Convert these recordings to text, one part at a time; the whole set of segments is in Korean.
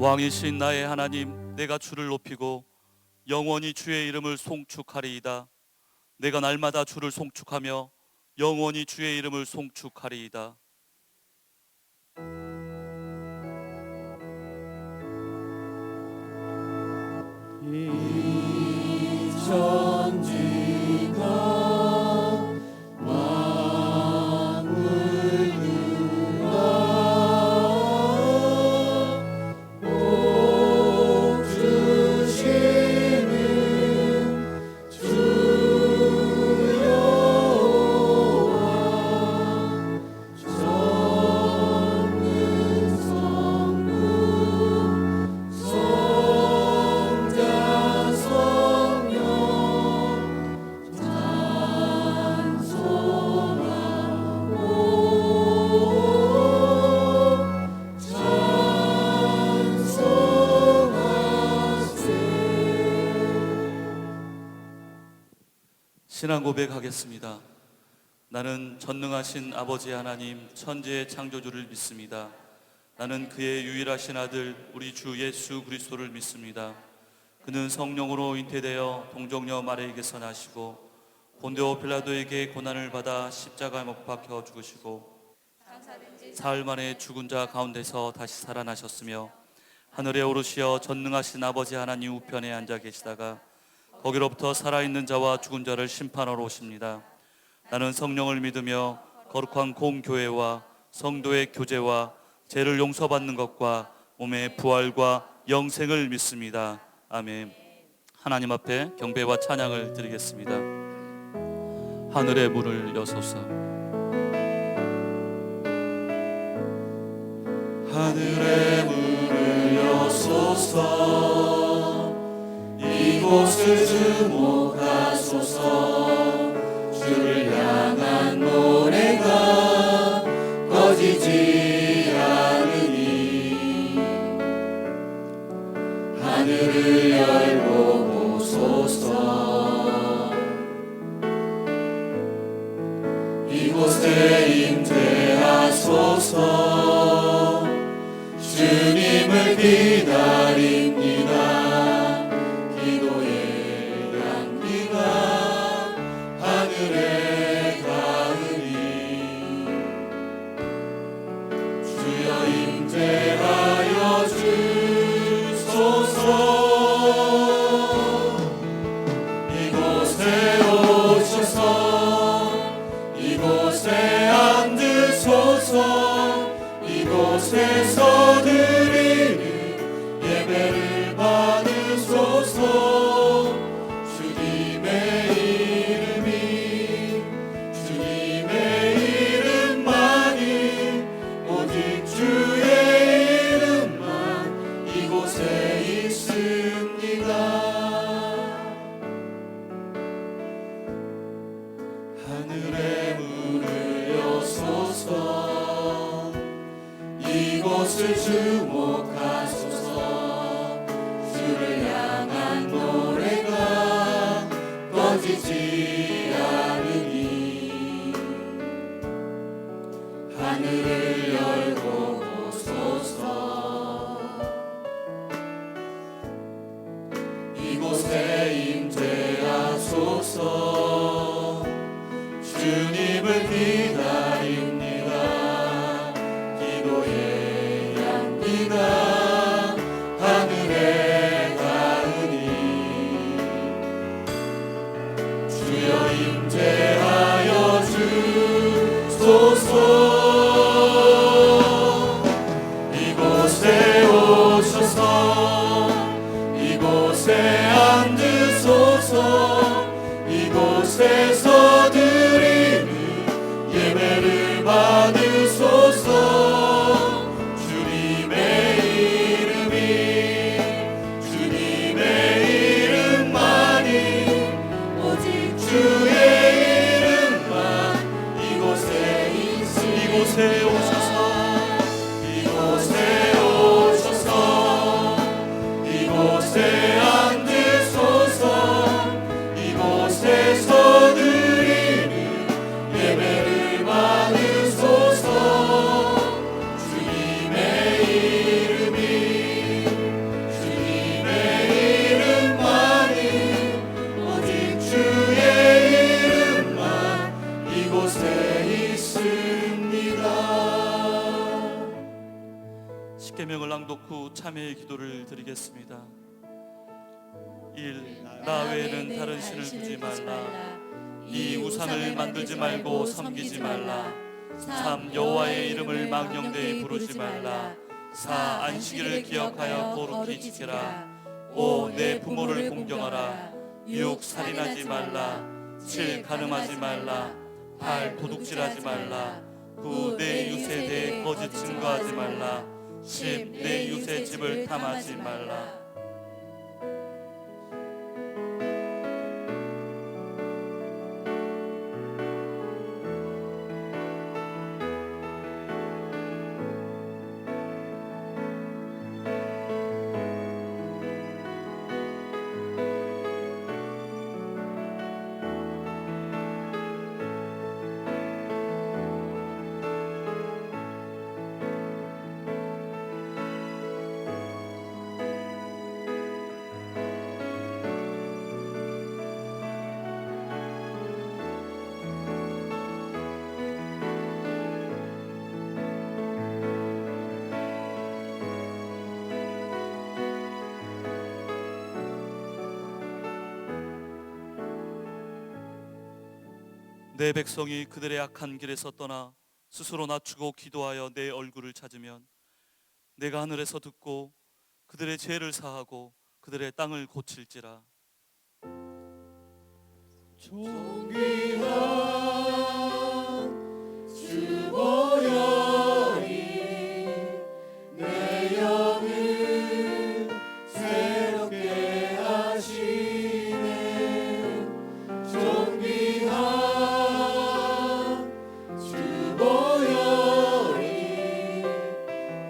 왕이신 나의 하나님, 내가 주를 높이고 영원히 주의 이름을 송축하리이다. 내가 날마다 주를 송축하며 영원히 주의 이름을 송축하리이다. 이 천지가 신앙 고백하겠습니다. 나는 전능하신 아버지 하나님, 천지의 창조주를 믿습니다. 나는 그의 유일하신 아들 우리 주 예수 그리스도를 믿습니다. 그는 성령으로 잉태되어 동정녀 마리아에게서 나시고 본디오 빌라도에게 고난을 받아 십자가에 못 박혀 죽으시고 사흘 만에 죽은 자 가운데서 다시 살아나셨으며 하늘에 오르시어 전능하신 아버지 하나님 우편에 앉아 계시다가 거기로부터 살아있는 자와 죽은 자를 심판하러 오십니다. 나는 성령을 믿으며 거룩한 공교회와 성도의 교제와 죄를 용서받는 것과 몸의 부활과 영생을 믿습니다. 아멘. 하나님 앞에 경배와 찬양을 드리겠습니다. 하늘의 문을 여소서. 하늘의 문을 여소서. 이곳을 주목하소서. 주를 향한 노래가 꺼지지 않으니 하늘을 열고 보소서. 이곳에 임재하소서. 주님을 기다립니다. 이곳에서 드리는 예배를 받으소서. 주님의 이름만이 오직 주의 이름만 이곳에 있습니다. 하늘의 문을 여소서. 이곳을 주목하소서. 주를 향한 노래가 꺼지지 않으니 하늘을 열고 보소서. 이곳에 임재하소서. 주님을 기다립니다. 하늘에 닿으니 주여 임재하여 주소서. 이곳에 오셔서 이곳에 앉으소서. 이곳에서 드리는 예배를 받으소서. 이곳에 앉으소서. 이곳에서 드리 참회의 기도를 드리겠습니다. 1. 나 외에는 다른 신을 두지 말라. 2. 우상을 만들지 말고 섬기지 말라. 3. 여호와의 이름을 망령되이 부르지 말라. 4. 안식일을 기억하여 거룩히 지키라. 5. 내 부모를 공경하라. 6. 살인하지 말라. 7. 간음하지 말라. 8. 도둑질하지 말라. 9. 내 이웃에 대해 거짓 증거하지 말라. 10. 내 이웃의 집을 탐하지 말라. 내 백성이 그들의 악한 길에서 떠나 스스로 낮추고 기도하여 내 얼굴을 찾으면 내가 하늘에서 듣고 그들의 죄를 사하고 그들의 땅을 고칠지라. 존귀한 주 보혈이 내 영을 새롭게 하시네. 존귀한 주 보혈이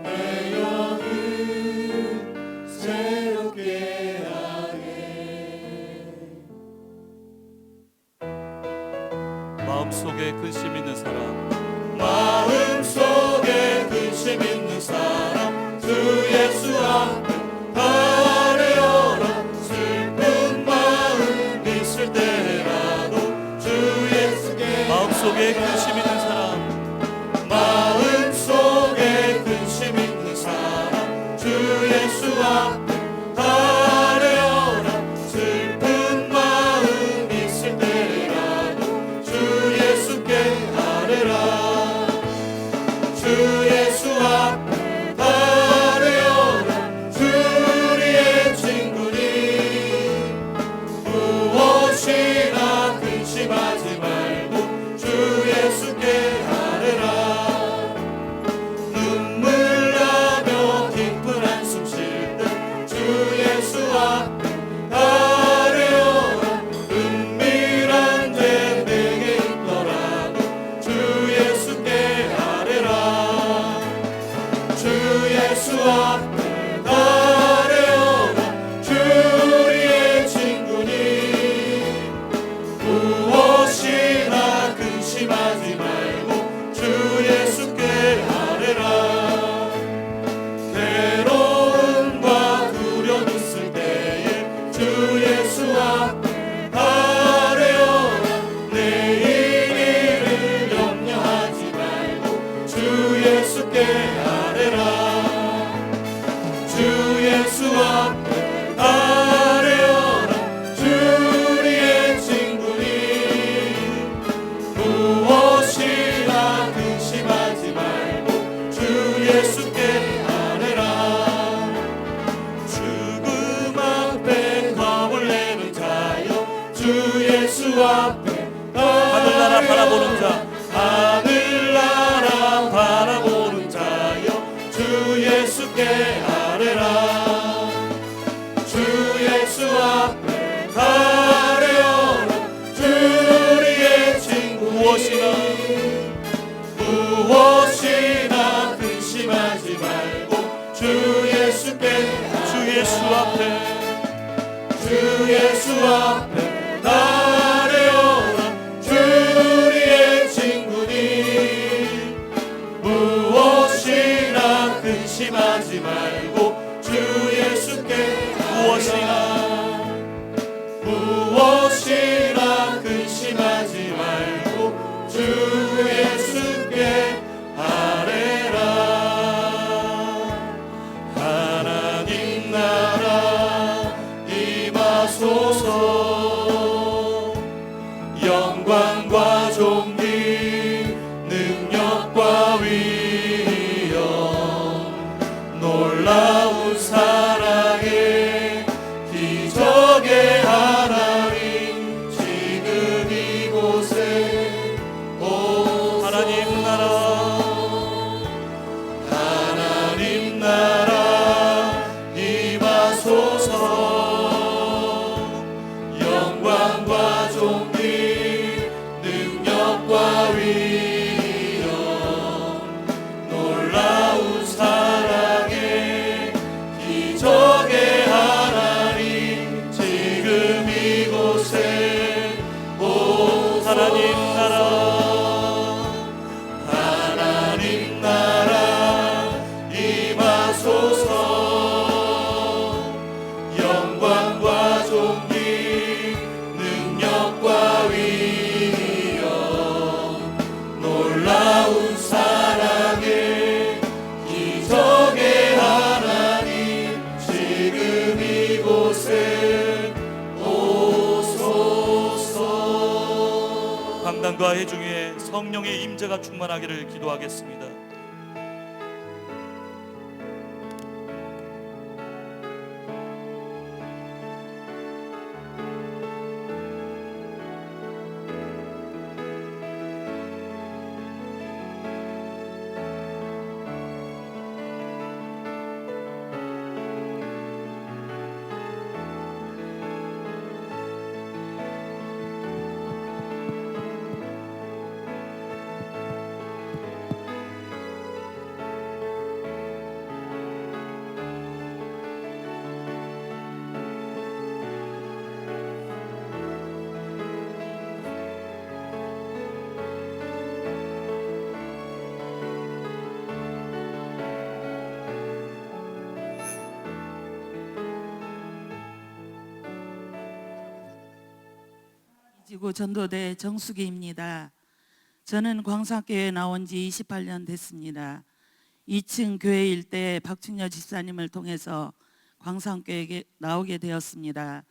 내 영을 새롭게 하네. 마음속에 근심 있는 사람, 마음속에 근심 있는 사람, 주 예수 앞에 아뢰어라. 슬픈 마음 있을 때라도 주 예수께 마음속에 근심 있는 사람, 마음속에 근심 있는 사람, 주 예수 앞에 아뢰어라. 슬픈 마음 있을 때라도 주 예수께 아뢰라. 주 예수 앞에 아뢰어라. 주리의 친구니 무엇이나 근심하지 말고 주 예수께 아뢰라. 눈물 나며 깊은 한숨 쉴 때 주 예수 앞에 아뢰어라. 은밀한 죄 내게 있더라도 주 예수께 아뢰라. 주 예수 앞에 아뢰어라. 주리의 친구니 무엇이나 근심하지 말고 주 예수께 아뢰라. 괴로움과 두려움 있을 때에 주 예수 앞에 아뢰어라. 내일을 염려하지 말고 주 예수께 아뢰라. 주 예수 앞에 아뢰어라. 주리의 친구니 무엇이나 근심하지 말고 주 예수께 아뢰라. 죽음 앞에 겁을 내는 자여 주 예수 앞에 하늘나라 바라보는 자, 하늘나라 바라보는 자여 주 예수께 아뢰라. 주 예수 앞에 아뢰어라. 주리의 친구 무엇이나 근심하지 말고 주 예수께 주 예수 앞에 주 예수 앞에 아뢰어라. 주리의 친구니 무엇이나 근심하지 말고 주 예수께 무엇이나 근심하지 말고 주 예수께 아뢰라. 하나님 강단과 회중 위에 성령의 임재가 충만하기를 기도하겠습니다. 지구 전도대 정숙희입니다. 저는 광산교회에 나온 지 28년 됐습니다. 2층 교회 일대 박충녀 집사님을 통해서 광산교회에 나오게 되었습니다.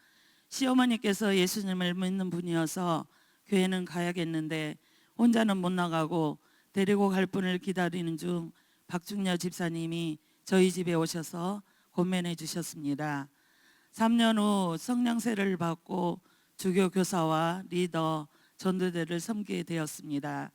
시어머니께서 예수님을 믿는 분이어서 교회는 가야겠는데 혼자는 못 나가고 데리고 갈 분을 기다리는 중 박충녀 집사님이 저희 집에 오셔서 권면해 주셨습니다. 3년 후 성령세를 받고 주교 교사와 리더, 전도대를 섬기게 되었습니다.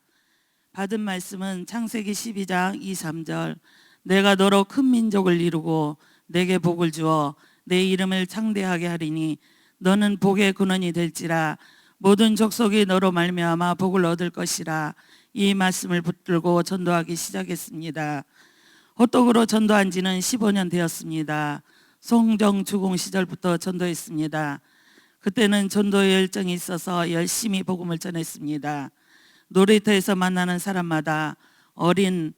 받은 말씀은 창세기 12장 2, 3절 내가 너로 큰 민족을 이루고 내게 복을 주어 내 이름을 창대하게 하리니 너는 복의 근원이 될지라 모든 족속이 너로 말미암아 복을 얻을 것이라. 이 말씀을 붙들고 전도하기 시작했습니다. 호떡으로 전도한 지는 15년 되었습니다. 송정 주공 시절부터 전도했습니다. 그때는 전도의 열정이 있어서 열심히 복음을 전했습니다. 놀이터에서 만나는 사람마다 어른,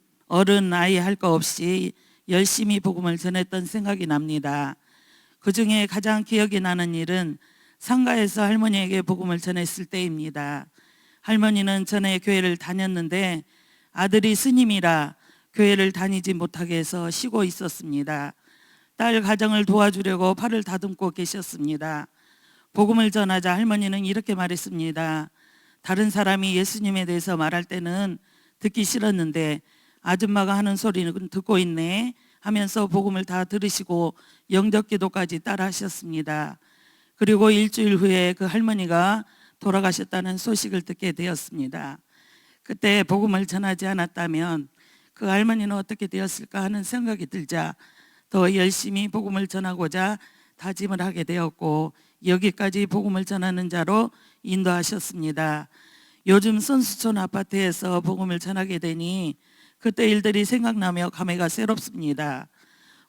아이 할 거 없이 열심히 복음을 전했던 생각이 납니다. 그 중에 가장 기억이 나는 일은 상가에서 할머니에게 복음을 전했을 때입니다. 할머니는 전에 교회를 다녔는데 아들이 스님이라 교회를 다니지 못하게 해서 쉬고 있었습니다. 딸 가정을 도와주려고 팔을 다듬고 계셨습니다. 복음을 전하자 할머니는 이렇게 말했습니다. 다른 사람이 예수님에 대해서 말할 때는 듣기 싫었는데 아줌마가 하는 소리는 듣고 있네 하면서 복음을 다 들으시고 영접기도까지 따라 하셨습니다. 그리고 일주일 후에 그 할머니가 돌아가셨다는 소식을 듣게 되었습니다. 그때 복음을 전하지 않았다면 그 할머니는 어떻게 되었을까 하는 생각이 들자 더 열심히 복음을 전하고자 다짐을 하게 되었고 여기까지 복음을 전하는 자로 인도하셨습니다. 요즘 선수촌 아파트에서 복음을 전하게 되니 그때 일들이 생각나며 감회가 새롭습니다.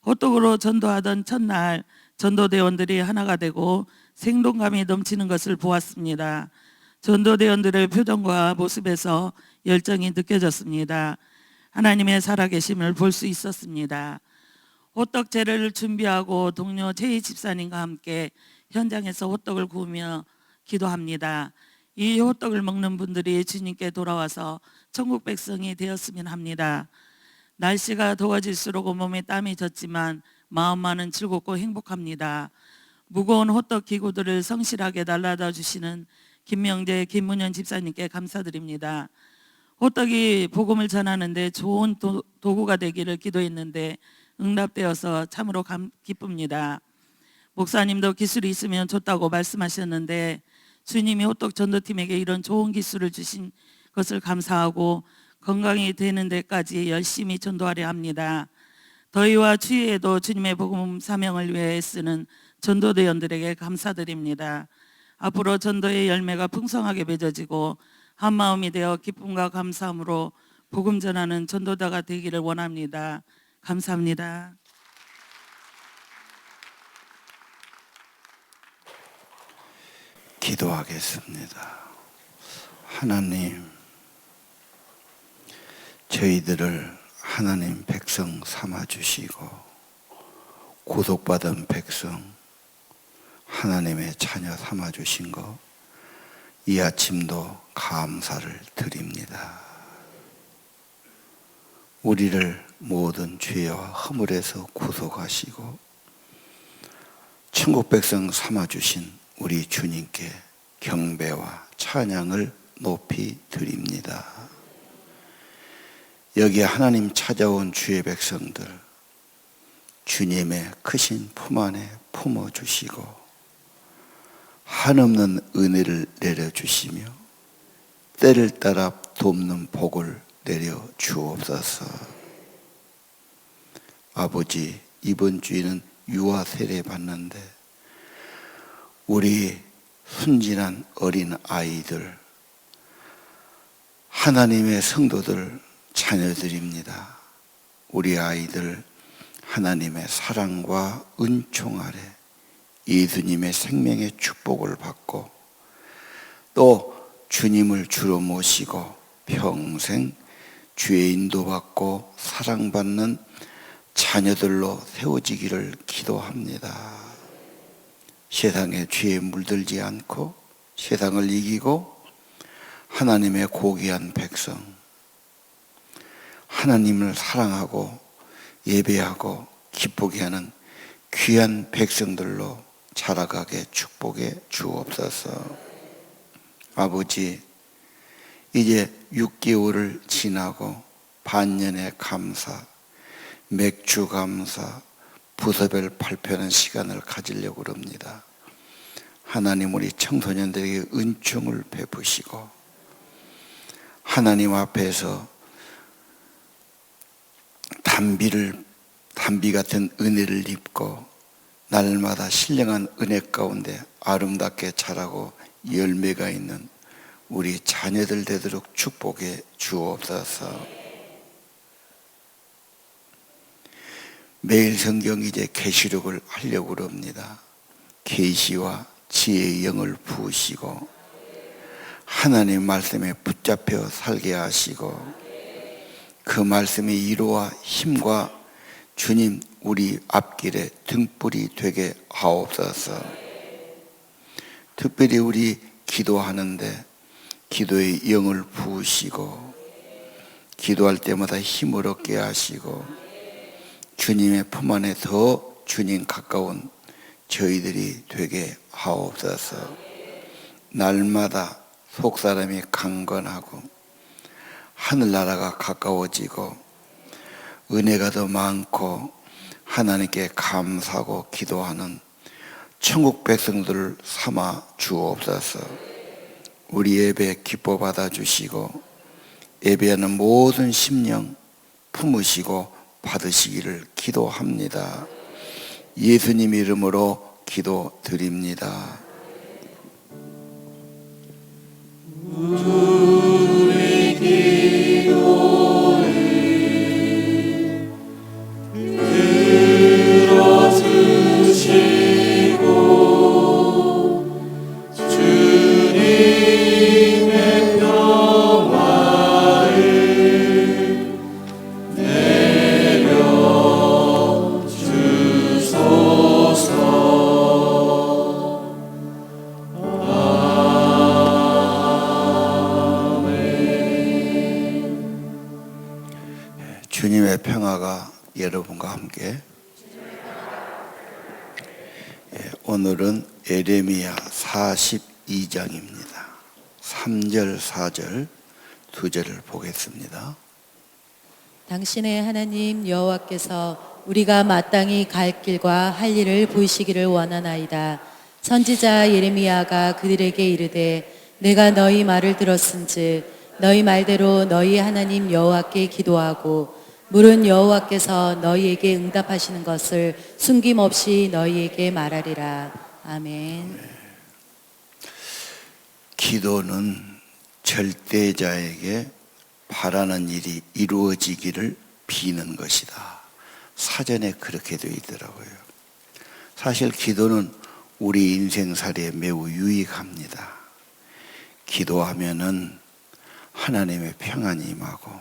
호떡으로 전도하던 첫날 전도대원들이 하나가 되고 생동감이 넘치는 것을 보았습니다. 전도대원들의 표정과 모습에서 열정이 느껴졌습니다. 하나님의 살아계심을 볼 수 있었습니다. 호떡 재래를 준비하고 동료 최희 집사님과 함께 현장에서 호떡을 구우며 기도합니다. 이 호떡을 먹는 분들이 주님께 돌아와서 천국 백성이 되었으면 합니다. 날씨가 더워질수록 온몸에 땀이 졌지만 마음만은 즐겁고 행복합니다. 무거운 호떡 기구들을 성실하게 날라다 주시는 김명재, 김문현 집사님께 감사드립니다. 호떡이 복음을 전하는데 좋은 도구가 되기를 기도했는데 응답되어서 참으로 기쁩니다. 목사님도 기술이 있으면 좋다고 말씀하셨는데 주님이 호떡 전도팀에게 이런 좋은 기술을 주신 것을 감사하고 건강이 되는 데까지 열심히 전도하려 합니다. 더위와 추위에도 주님의 복음 사명을 위해 쓰는 전도대원들에게 감사드립니다. 앞으로 전도의 열매가 풍성하게 맺어지고 한마음이 되어 기쁨과 감사함으로 복음 전하는 전도자가 되기를 원합니다. 감사합니다. 기도하겠습니다. 하나님, 저희들을 하나님 백성 삼아주시고 구속받은 백성 하나님의 자녀 삼아주신 것 이 아침도 감사를 드립니다. 우리를 모든 죄와 허물에서 구속하시고 천국 백성 삼아주신 우리 주님께 경배와 찬양을 높이 드립니다. 여기 하나님 찾아온 주의 백성들, 주님의 크신 품 안에 품어주시고 한없는 은혜를 내려주시며 때를 따라 돕는 복을 내려 주옵소서. 아버지, 이번 주에는 유아 세례 받는데 우리 순진한 어린 아이들, 하나님의 성도들, 자녀들입니다. 우리 아이들 하나님의 사랑과 은총 아래 예수님의 생명의 축복을 받고 또 주님을 주로 모시고 평생 주의 인도받고 사랑받는 자녀들로 세워지기를 기도합니다. 세상의 죄에 물들지 않고 세상을 이기고 하나님의 고귀한 백성, 하나님을 사랑하고 예배하고 기쁘게 하는 귀한 백성들로 자라가게 축복해 주옵소서. 아버지, 이제 6개월을 지나고 반년의 감사, 맥주 감사, 부서별 발표하는 시간을 가지려고 합니다. 하나님, 우리 청소년들에게 은총을 베푸시고 하나님 앞에서 단비 같은 은혜를 입고 날마다 신령한 은혜 가운데 아름답게 자라고 열매가 있는 우리 자녀들 되도록 축복해 주옵소서. 매일 성경 이제 계시록을 하려고 합니다. 계시와 지혜의 영을 부으시고 하나님 말씀에 붙잡혀 살게 하시고 그 말씀의 위로와 힘과 주님 우리 앞길에 등불이 되게 하옵소서. 특별히 우리 기도하는데 기도의 영을 부으시고 기도할 때마다 힘을 얻게 하시고 주님의 품 안에 더 주님 가까운 저희들이 되게 하옵소서. 날마다 속사람이 강건하고 하늘나라가 가까워지고 은혜가 더 많고 하나님께 감사하고 기도하는 천국 백성들을 삼아 주옵소서. 우리 예배 기뻐 받아주시고 예배하는 모든 심령 품으시고 받으시기를 기도합니다. 예수님 이름으로 기도드립니다. 우리 기도를 들어주시고 주님의 평화를 내려주소서. 주님의 평화가 여러분과 함께. 오늘은 예레미야 42장입니다. 3절, 4절 두 절을 보겠습니다. 당신의 하나님 여호와께서 우리가 마땅히 갈 길과 할 일을 보이시기를 원하나이다. 선지자 예레미야가 그들에게 이르되 내가 너희 말을 들었은즉 너희 말대로 너희 하나님 여호와께 기도하고 물은 여호와께서 너희에게 응답하시는 것을 숨김없이 너희에게 말하리라. 아멘. 기도는 절대자에게 바라는 일이 이루어지기를 비는 것이다. 사전에 그렇게 되어 있더라고요. 사실 기도는 우리 인생살이에 매우 유익합니다. 기도하면은 하나님의 평안이 임하고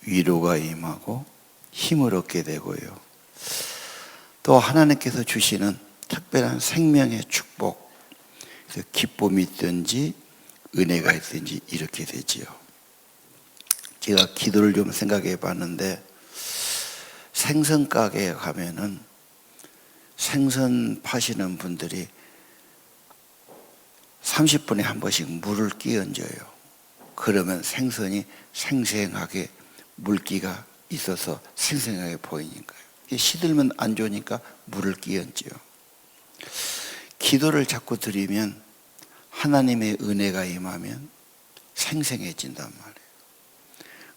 위로가 임하고 힘을 얻게 되고요. 또 하나님께서 주시는 특별한 생명의 축복, 그래서 기쁨이 있든지 은혜가 있든지 이렇게 되지요. 제가 기도를 좀 생각해 봤는데 생선 가게에 가면은 생선 파시는 분들이 30분에 한 번씩 물을 끼얹어요. 그러면 생선이 생생하게 물기가 있어서 생생하게 보이니까요. 시들면 안 좋으니까 물을 끼얹지요. 기도를 자꾸 드리면 하나님의 은혜가 임하면 생생해진단 말이에요.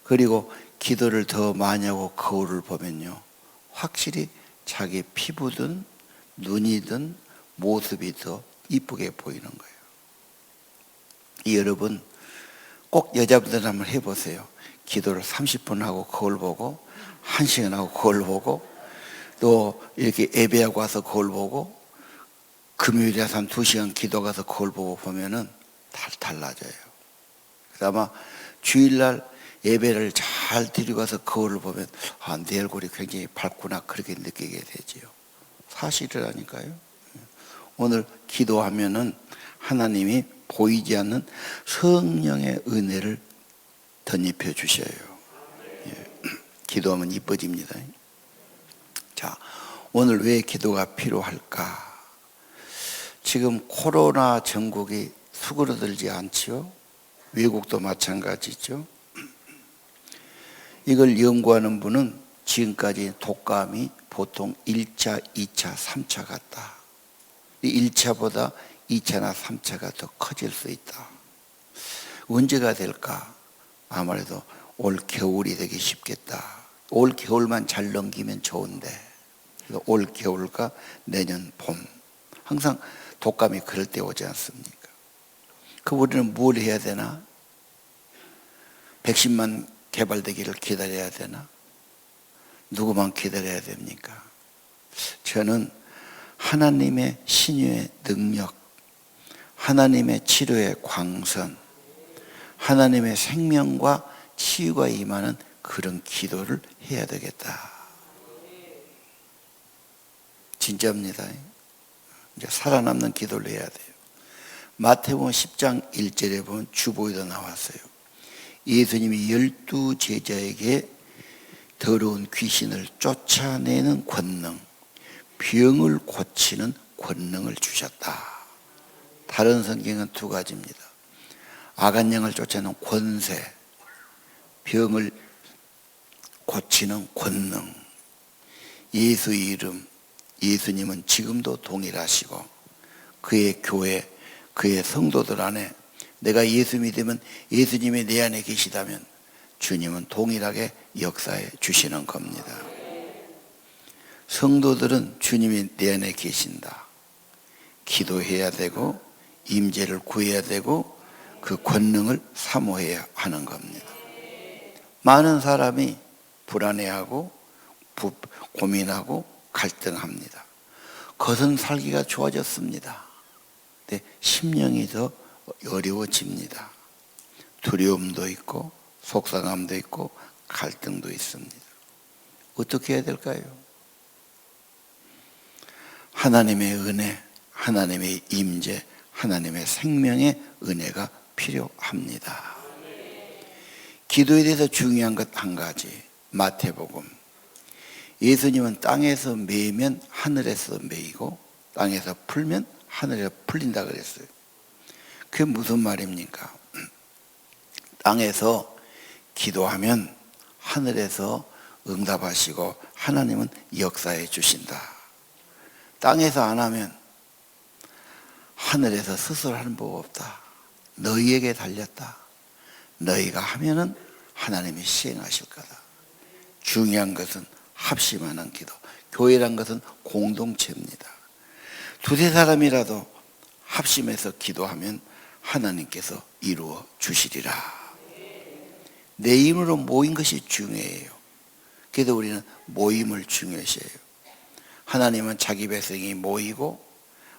그리고 기도를 더 많이 하고 거울을 보면요, 확실히 자기 피부든 눈이든 모습이 더 이쁘게 보이는 거예요. 여러분 꼭 여자분들 한번 해보세요. 기도를 30분 하고 거울 보고 1시간 하고 거울 보고 또 이렇게 예배하고 와서 거울 보고 금요일에 한 2시간 기도 가서 거울 보고 보면은 달라져요. 그래서 아마 주일날 예배를 잘 드리고 가서 거울을 보면 내 얼굴이 굉장히 밝구나 그렇게 느끼게 되지요. 사실이라니까요. 오늘 기도하면은 하나님이 보이지 않는 성령의 은혜를 덧입혀 주셔요. 기도하면 이뻐집니다. 자, 오늘 왜 기도가 필요할까? 지금 코로나 전국이 수그러들지 않지요? 외국도 마찬가지죠. 이걸 연구하는 분은 지금까지 독감이 보통 1차, 2차, 3차 같다. 1차보다 2차나 3차가 더 커질 수 있다. 언제가 될까? 아무래도 올 겨울이 되기 쉽겠다. 올 겨울만 잘 넘기면 좋은데, 올 겨울과 내년 봄, 항상 독감이 그럴 때 오지 않습니까? 그럼 우리는 뭘 해야 되나? 백신만 개발되기를 기다려야 되나? 누구만 기다려야 됩니까? 저는 하나님의 신유의 능력, 하나님의 치료의 광선, 하나님의 생명과 치유가 임하는 그런 기도를 해야 되겠다. 진짜입니다. 이제 살아남는 기도를 해야 돼요. 마태복음 10장 1절에 보면 주보에도 나왔어요. 예수님이 12 제자에게 더러운 귀신을 쫓아내는 권능, 병을 고치는 권능을 주셨다. 다른 성경은 2가지입니다. 악한 영을 쫓아내는 권세, 병을 고치는 권능. 예수 이름, 예수님은 지금도 동일하시고 그의 교회, 그의 성도들 안에 내가 예수 믿으면 예수님이 내 안에 계시다면 주님은 동일하게 역사해 주시는 겁니다. 성도들은 주님이 내 안에 계신다. 기도해야 되고 임재를 구해야 되고 그 권능을 사모해야 하는 겁니다. 많은 사람이 불안해하고 고민하고 갈등합니다. 겉은 살기가 좋아졌습니다. 근데 심령이 더 어려워집니다. 두려움도 있고 속상함도 있고 갈등도 있습니다. 어떻게 해야 될까요? 하나님의 은혜, 하나님의 임재, 하나님의 생명의 은혜가 필요합니다. 기도에 대해서 중요한 것 한 가지, 마태복음. 예수님은 땅에서 매면 하늘에서 매이고 땅에서 풀면 하늘에서 풀린다 그랬어요. 그게 무슨 말입니까? 땅에서 기도하면 하늘에서 응답하시고 하나님은 역사해 주신다. 땅에서 안 하면 하늘에서 스스로 하는 법 없다. 너희에게 달렸다. 너희가 하면은 하나님이 시행하실 거다. 중요한 것은 합심하는 기도. 교회란 것은 공동체입니다. 2-3 사람이라도 합심해서 기도하면 하나님께서 이루어 주시리라. 내 힘으로 모인 것이 중요해요. 그래서 우리는 모임을 중요시해요. 하나님은 자기 백성이 모이고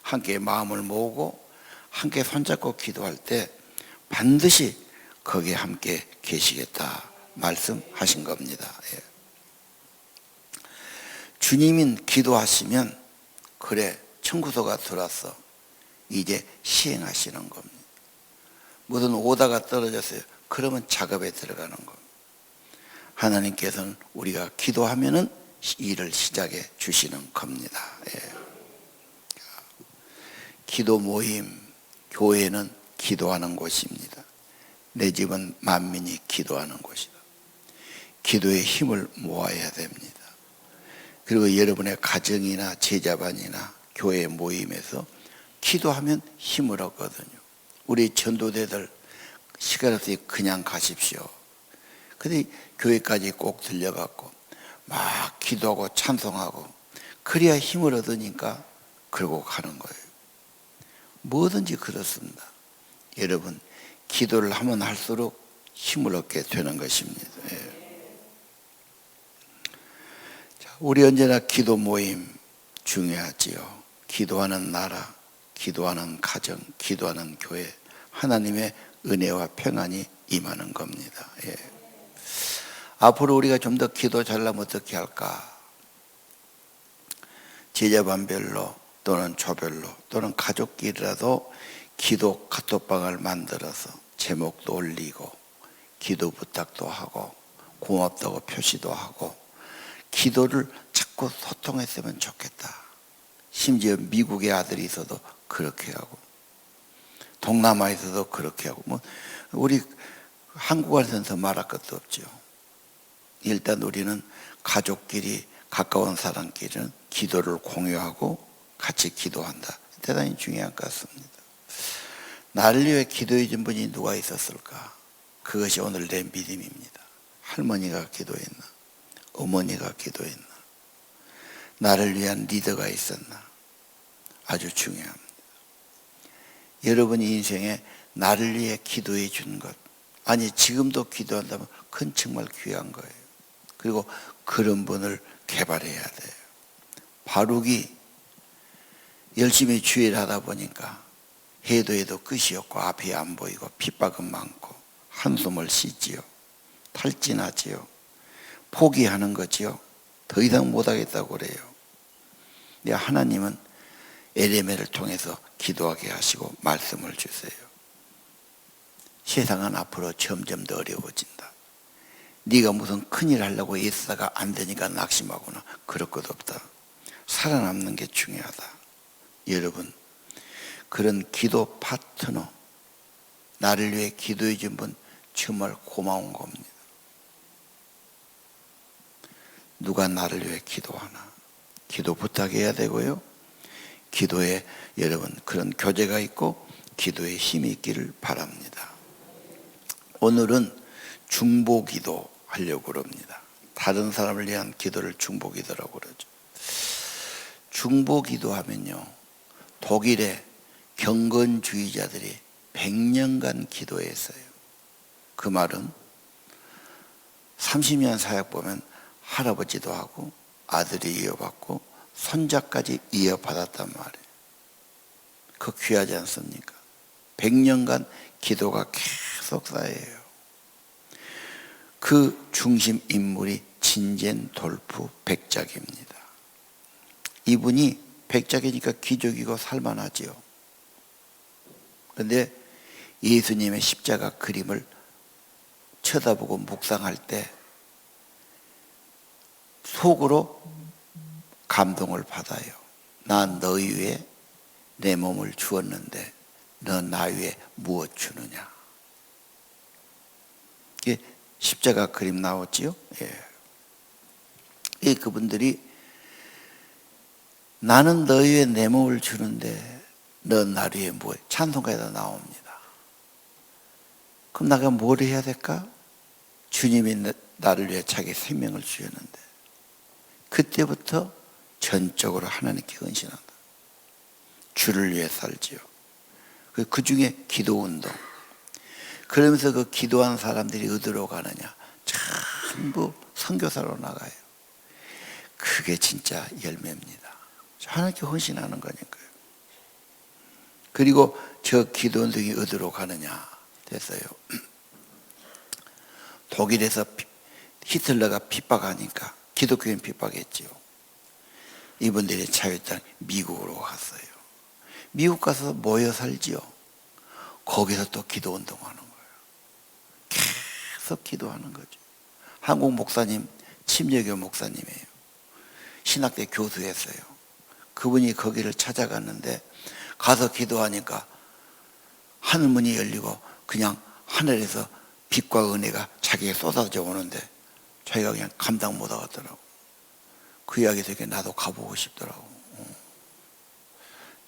함께 마음을 모으고 함께 손잡고 기도할 때 반드시 거기에 함께 계시겠다 말씀하신 겁니다. 주님이 기도하시면 그래 청구서가 들어왔어. 이제 시행하시는 겁니다. 무슨 오다가 떨어졌어요. 그러면 작업에 들어가는 겁니다. 하나님께서는 우리가 기도하면은 일을 시작해 주시는 겁니다. 기도 모임, 교회는 기도하는 곳입니다. 내 집은 만민이 기도하는 곳이다. 기도의 힘을 모아야 됩니다. 그리고 여러분의 가정이나 제자반이나 교회 모임에서 기도하면 힘을 얻거든요. 우리 전도대들 시간 없이 그냥 가십시오. 근데 교회까지 꼭 들려갖고 막 기도하고 찬송하고 그래야 힘을 얻으니까 그러고 가는 거예요. 뭐든지 그렇습니다. 여러분 기도를 하면 할수록 힘을 얻게 되는 것입니다. 예. 자, 우리 언제나 기도 모임 중요하지요. 기도하는 나라, 기도하는 가정, 기도하는 교회, 하나님의 은혜와 평안이 임하는 겁니다. 예. 앞으로 우리가 좀 더 기도 잘하면 어떻게 할까? 제자반별로 또는 조별로 또는 가족끼리라도 기도 카톡방을 만들어서 제목도 올리고 기도 부탁도 하고 고맙다고 표시도 하고 기도를 자꾸 소통했으면 좋겠다. 심지어 미국의 아들이 있어도 그렇게 하고 동남아에서도 그렇게 하고 뭐 우리 한국 안에서는 더 말할 것도 없죠. 일단 우리는 가족끼리 가까운 사람끼리는 기도를 공유하고 같이 기도한다. 대단히 중요한 것 같습니다. 나를 위해 기도해 준 분이 누가 있었을까? 그것이 오늘 내 믿음입니다. 할머니가 기도했나? 어머니가 기도했나? 나를 위한 리더가 있었나? 아주 중요합니다. 여러분이 인생에 나를 위해 기도해 준 것, 아니 지금도 기도한다면 그건 정말 귀한 거예요. 그리고 그런 분을 개발해야 돼요. 바룩이 열심히 주의를 하다 보니까 해도 끝이 없고 앞이 안 보이고 핍박은 많고 한숨을 쉬지요. 탈진하지요. 포기하는 거지요. 더 이상 못하겠다고 그래요. 근데 하나님은 에레미야를 통해서 기도하게 하시고 말씀을 주세요. 세상은 앞으로 점점 더 어려워진다. 네가 무슨 큰일 하려고 애쓰다가 안 되니까 낙심하거나 그럴 것 없다. 살아남는 게 중요하다. 여러분 그런 기도 파트너, 나를 위해 기도해 준 분 정말 고마운 겁니다. 누가 나를 위해 기도하나? 기도 부탁해야 되고요. 기도에 여러분 그런 교제가 있고 기도에 힘이 있기를 바랍니다. 오늘은 중보기도 하려고 합니다. 다른 사람을 위한 기도를 중보기도라고 그러죠. 중보기도 하면요, 독일의 경건주의자들이 100년간 기도했어요. 그 말은 30년 사역 보면 할아버지도 하고 아들이 이어받고 손자까지 이어받았단 말이에요. 그 귀하지 않습니까? 100년간 기도가 계속 쌓여요. 그 중심 인물이 진젠돌프 백작입니다. 이분이 백작이니까 기적이고 살만하지요. 그런데 예수님의 십자가 그림을 쳐다보고 묵상할 때 속으로 감동을 받아요. 난 너희 위해 내 몸을 주었는데 너 나 위해 무엇 주느냐. 이게 십자가 그림 나왔지요. 예. 그분들이 나는 너희 위해 내 몸을 주는데 넌 나를 위해 무엇, 찬송가에도 나옵니다. 그럼 내가 뭘 해야 될까? 주님이 나를 위해 자기 생명을 주셨는데 그때부터 전적으로 하나님께 헌신한다. 주를 위해 살지요. 그 중에 기도운동. 그러면서 그 기도한 사람들이 어디로 가느냐? 전부 선교사로 나가요. 그게 진짜 열매입니다. 하나님께 헌신하는 거니까요. 그리고 저 기도운동이 어디로 가느냐 됐어요. 독일에서 히틀러가 핍박하니까 기독교인 핍박했지요. 이분들이 자유땅 미국으로 갔어요. 미국 가서 모여 살지요. 거기서 또 기도운동하는 거예요. 계속 기도하는 거죠. 한국 목사님, 침례교 목사님이에요. 신학대 교수였어요. 그분이 거기를 찾아갔는데 가서 기도하니까 하늘문이 열리고 그냥 하늘에서 빛과 은혜가 자기에게 쏟아져 오는데 자기가 그냥 감당 못 하겠더라고. 그 이야기 듣게 나도 가보고 싶더라고.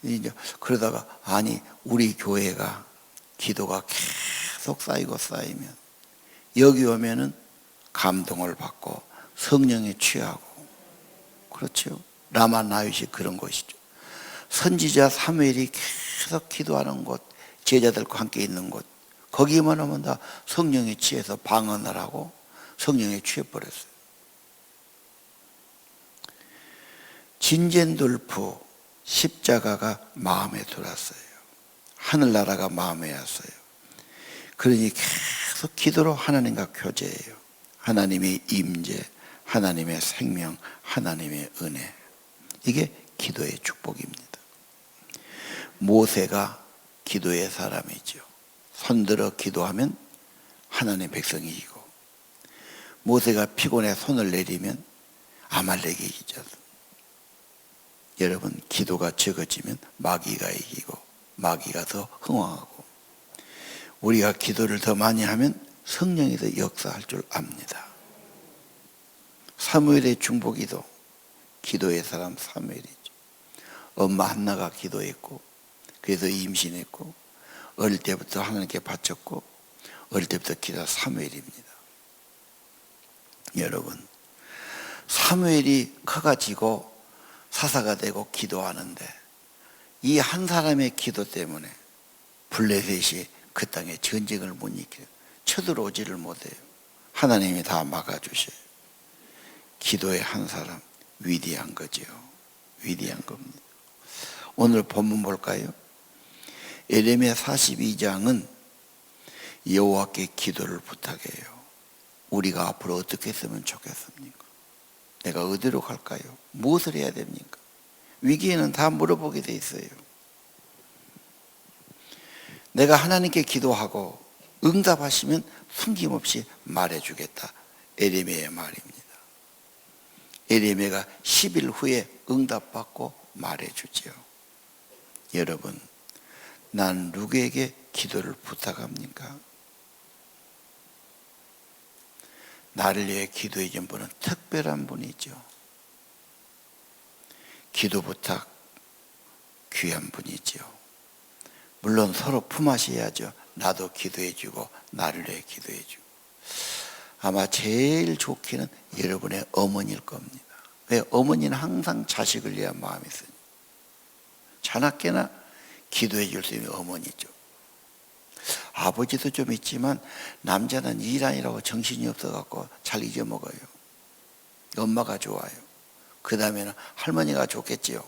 이제 그러다가 아니 우리 교회가 기도가 계속 쌓이면 여기 오면은 감동을 받고 성령에 취하고, 그렇죠. 라마나윗이 그런 것이죠. 선지자 사무엘이 계속 기도하는 곳, 제자들과 함께 있는 곳, 거기만 오면 다 성령에 취해서 방언을 하고 성령에 취해버렸어요. 진젠돌프 십자가가 마음에 들었어요. 하늘나라가 마음에 왔어요. 그러니 계속 기도로 하나님과 교제해요. 하나님의 임재, 하나님의 생명, 하나님의 은혜. 이게 기도의 축복입니다. 모세가 기도의 사람이죠. 손들어 기도하면 하나님의 백성이 이기고, 모세가 피곤해 손을 내리면 아말렉이 이기죠. 여러분, 기도가 적어지면 마귀가 이기고 마귀가 더 흥왕하고, 우리가 기도를 더 많이 하면 성령이 더 역사할 줄 압니다. 사무엘의 중보기도, 기도의 사람 사무엘이죠. 엄마 한나가 기도했고 그래서 임신했고 어릴 때부터 하나님께 바쳤고 어릴 때부터 기도 사무엘입니다. 여러분, 사무엘이 커가지고 사사가 되고 기도하는데 이 한 사람의 기도 때문에 블레셋이 그 땅에 전쟁을 못 일으켜요. 쳐들어오지를 못해요. 하나님이 다 막아주셔요. 기도의 한 사람, 위대한 거죠. 위대한 겁니다. 오늘 본문 볼까요? 예레미야 42장은 여호와께 기도를 부탁해요. 우리가 앞으로 어떻게 했으면 좋겠습니까? 내가 어디로 갈까요? 무엇을 해야 됩니까? 위기에는 다 물어보게 돼 있어요. 내가 하나님께 기도하고 응답하시면 숨김없이 말해주겠다. 예레미야의 말입니다. 예레미야가 10일 후에 응답받고 말해주지요. 여러분, 난 누구에게 기도를 부탁합니까? 나를 위해 기도해 준 분은 특별한 분이죠. 기도 부탁 귀한 분이죠. 물론 서로 품앗이해야죠. 나도 기도해 주고 나를 위해 기도해 주고. 아마 제일 좋기는 여러분의 어머니일 겁니다. 왜? 어머니는 항상 자식을 위한 마음이 있어요. 자나깨나 기도해 줄 수 있는 어머니죠. 아버지도 좀 있지만 남자는 일하느라고 정신이 없어갖고 잘 잊어먹어요. 엄마가 좋아요. 그 다음에는 할머니가 좋겠지요.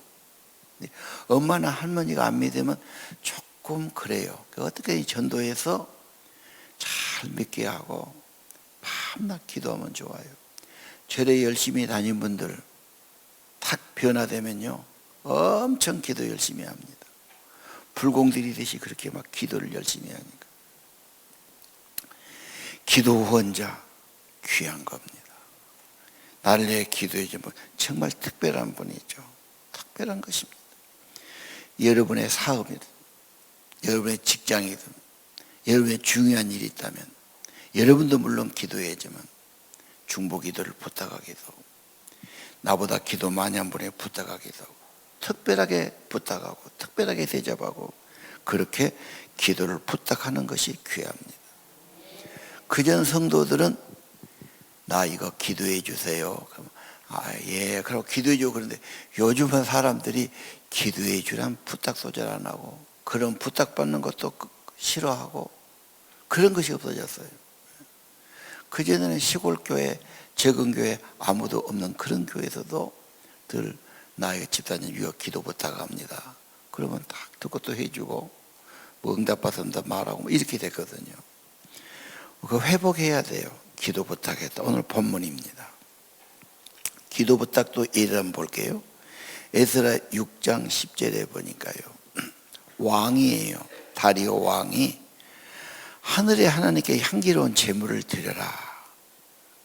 엄마나 할머니가 안 믿으면 조금 그래요. 어떻게 전도해서 잘 믿게 하고 밤낮 기도하면 좋아요. 절에 열심히 다닌 분들 탁 변화되면요 엄청 기도 열심히 합니다. 불공들이듯이 그렇게 막 기도를 열심히 하니까. 기도 후원자 귀한 겁니다. 나를 위해 기도해 주면 정말 특별한 분이죠. 특별한 것입니다. 여러분의 사업이든 여러분의 직장이든 여러분의 중요한 일이 있다면 여러분도 물론 기도해야지만 중보기도를 부탁하기도 하고 나보다 기도 많이 한 분에게 부탁하기도 하고 특별하게 부탁하고 특별하게 대접하고 그렇게 기도를 부탁하는 것이 귀합니다. 그전 성도들은 나 이거 기도해 주세요. 그럼 예, 그럼 기도해 줘. 그런데 요즘은 사람들이 기도해 주란 부탁 소절 안 하고 그런 부탁받는 것도 싫어하고 그런 것이 없어졌어요. 그전에는 시골 교회, 적은 교회 아무도 없는 그런 교회에서도 늘 나의 집사님 이거 기도 부탁합니다. 그러면 딱 듣고 또 해주고 뭐 응답받습니다 말하고 뭐 이렇게 됐거든요. 그거 회복해야 돼요. 기도 부탁했다. 오늘 본문입니다. 기도 부탁도 예를 한번 볼게요. 에스라 6장 10절에 보니까요. 왕이에요. 다리오 왕이 하늘의 하나님께 향기로운 제물을 드려라.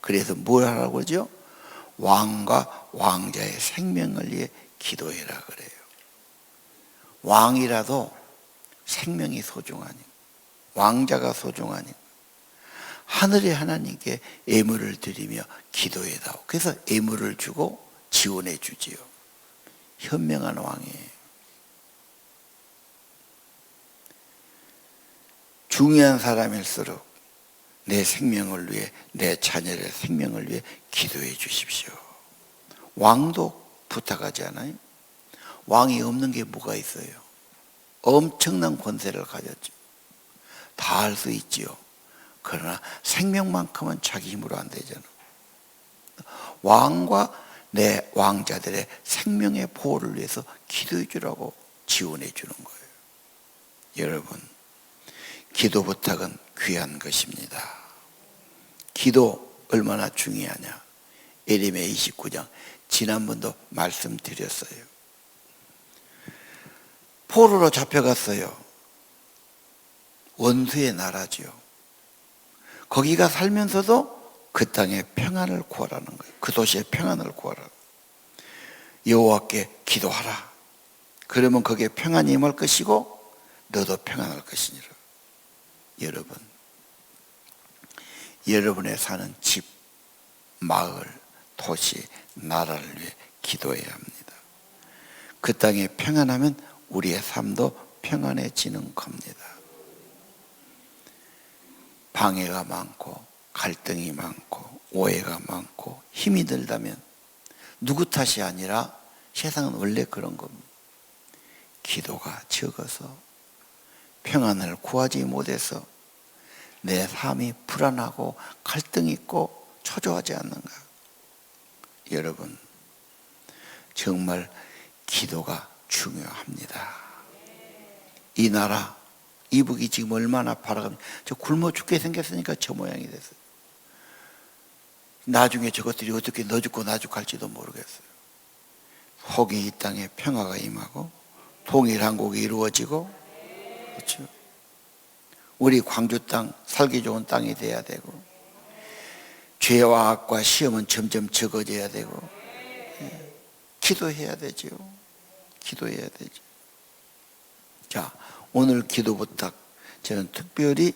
그래서 뭘 하라고 그러죠? 왕과 왕자의 생명을 위해 기도해라 그래요. 왕이라도 생명이 소중하니 왕자가 소중하니 하늘의 하나님께 예물을 드리며 기도해다오. 그래서 예물을 주고 지원해 주지요. 현명한 왕이에요. 중요한 사람일수록 내 생명을 위해, 내 자녀의 생명을 위해 기도해 주십시오. 왕도 부탁하지 않아요? 왕이 없는 게 뭐가 있어요? 엄청난 권세를 가졌죠. 다 할 수 있지요. 그러나 생명만큼은 자기 힘으로 안 되잖아. 왕과 내 왕자들의 생명의 보호를 위해서 기도해 주라고 지원해 주는 거예요. 여러분, 기도 부탁은 귀한 것입니다. 기도 얼마나 중요하냐. 예레미야 29장 지난번도 말씀드렸어요. 포로로 잡혀갔어요. 원수의 나라지요. 거기가 살면서도 그 땅에 평안을 구하라는 거예요. 그 도시에 평안을 구하라. 여호와께 기도하라. 그러면 거기에 평안이 임할 것이고 너도 평안할 것이니라. 여러분, 여러분의 사는 집, 마을, 도시, 나라를 위해 기도해야 합니다. 그 땅에 평안하면 우리의 삶도 평안해지는 겁니다. 방해가 많고 갈등이 많고 오해가 많고 힘이 들다면 누구 탓이 아니라 세상은 원래 그런 겁니다. 기도가 적어서 평안을 구하지 못해서 내 삶이 불안하고 갈등이 있고 초조하지 않는가. 여러분, 정말 기도가 중요합니다. 이 나라 이북이 지금 얼마나 바라갑니다. 저 굶어 죽게 생겼으니까 저 모양이 됐어요. 나중에 저것들이 어떻게 너 죽고 나 죽고 할지도 모르겠어요. 혹이 이 땅에 평화가 임하고 통일한국이 이루어지고, 그렇죠? 우리 광주 땅 살기 좋은 땅이 돼야 되고, 죄와 악과 시험은 점점 적어져야 되고, 기도해야 되죠. 기도해야 되죠. 자, 오늘 기도 부탁, 저는 특별히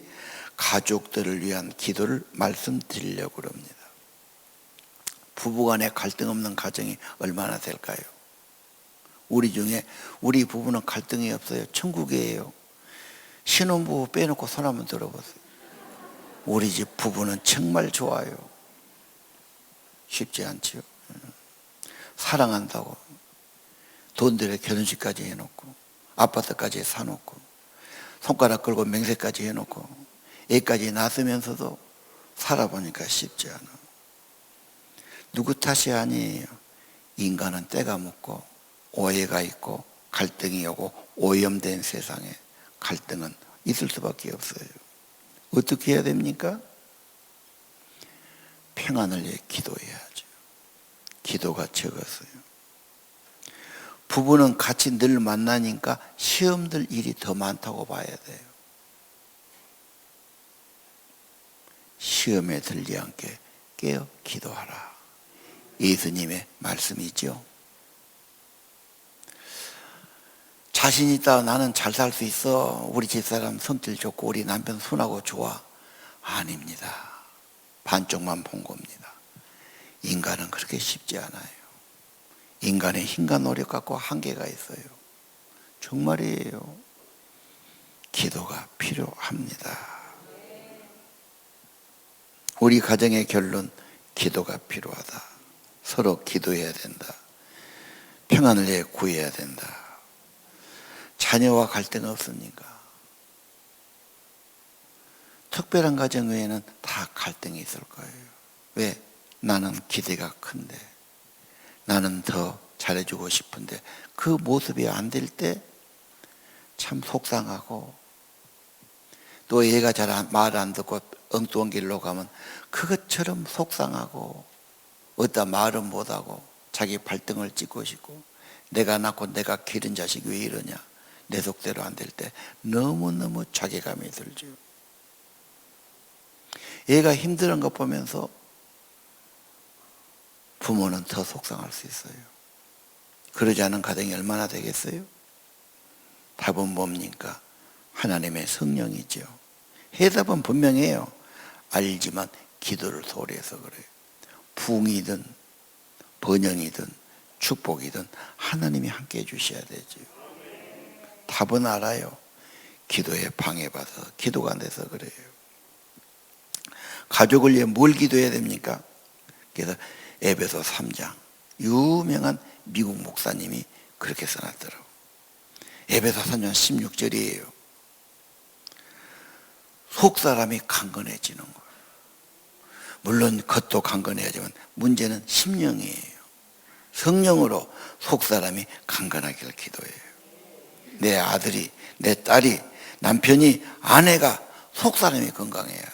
가족들을 위한 기도를 말씀드리려고 합니다. 부부간에 갈등 없는 가정이 얼마나 될까요? 우리 중에 우리 부부는 갈등이 없어요. 천국이에요. 신혼부부 빼놓고 손 한번 들어보세요. 우리 집 부부는 정말 좋아요. 쉽지 않지요. 사랑한다고 돈 들여 결혼식까지 해놓고 아파트까지 사놓고 손가락 걸고 맹세까지 해놓고 애까지 낳으면서도 살아보니까 쉽지 않아. 누구 탓이 아니에요. 인간은 때가 묻고 오해가 있고 갈등이 오고 오염된 세상에 갈등은 있을 수밖에 없어요. 어떻게 해야 됩니까? 평안을 위해 기도해야죠. 기도가 적었어요. 부부는 같이 늘 만나니까 시험들 일이 더 많다고 봐야 돼요. 시험에 들지 않게 깨어 기도하라. 예수님의 말씀이죠. 자신 있다. 나는 잘 살 수 있어. 우리 집사람 성질 좋고 우리 남편 순하고 좋아. 아닙니다. 반쪽만 본 겁니다. 인간은 그렇게 쉽지 않아요. 인간의 힘과 노력 갖고 한계가 있어요. 정말이에요. 기도가 필요합니다. 우리 가정의 결론, 기도가 필요하다. 서로 기도해야 된다. 평안을 위해 구해야 된다. 자녀와 갈등 없습니까? 특별한 가정 외에는 다 갈등이 있을 거예요. 왜? 나는 기대가 큰데, 나는 더 잘해주고 싶은데 그 모습이 안 될 때 참 속상하고, 또 얘가 잘 말 안 듣고 엉뚱한 길로 가면 그것처럼 속상하고, 어디다 말은 못하고 자기 발등을 찍고 싶고, 내가 낳고 내가 기른 자식이 왜 이러냐, 내 속대로 안 될 때 너무너무 자괴감이 들죠. 얘가 힘든 것 보면서 부모는 더 속상할 수 있어요. 그러지 않은 가정이 얼마나 되겠어요? 답은 뭡니까? 하나님의 성령이죠. 해답은 분명해요. 알지만 기도를 소홀히 해서 그래요. 부흥이든 번영이든 축복이든 하나님이 함께 해주셔야 되죠. 답은 알아요. 기도에 방해받아서 기도가 안 돼서 그래요. 가족을 위해 뭘 기도해야 됩니까? 그래서 에베소 3장 유명한 미국 목사님이 그렇게 써놨더라고. 에베소 3장 16절이에요. 속사람이 강건해지는 거예요. 물론 겉도 강건해야지만 문제는 심령이에요. 성령으로 속사람이 강건하기를 기도해요. 내 아들이, 내 딸이, 남편이, 아내가 속사람이 건강해야죠.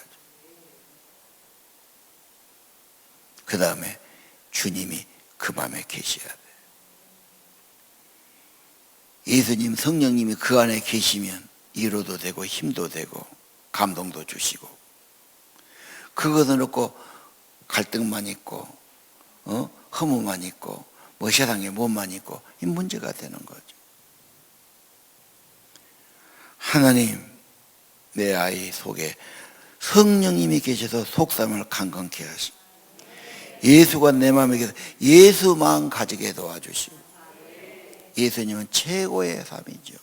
그 다음에 주님이 그 마음에 계셔야 돼요. 예수님, 성령님이 그 안에 계시면 위로도 되고 힘도 되고 감동도 주시고, 그것은 없고 갈등만 있고 허무만 있고 세상에 못만 있고 이 문제가 되는 거죠. 하나님, 내 아이 속에 성령님이 계셔서 속삼을 강건케 하시고, 예수가 내 마음에 계셔서 예수 마음 가지게 도와주시고, 예수님은 최고의 삶이죠.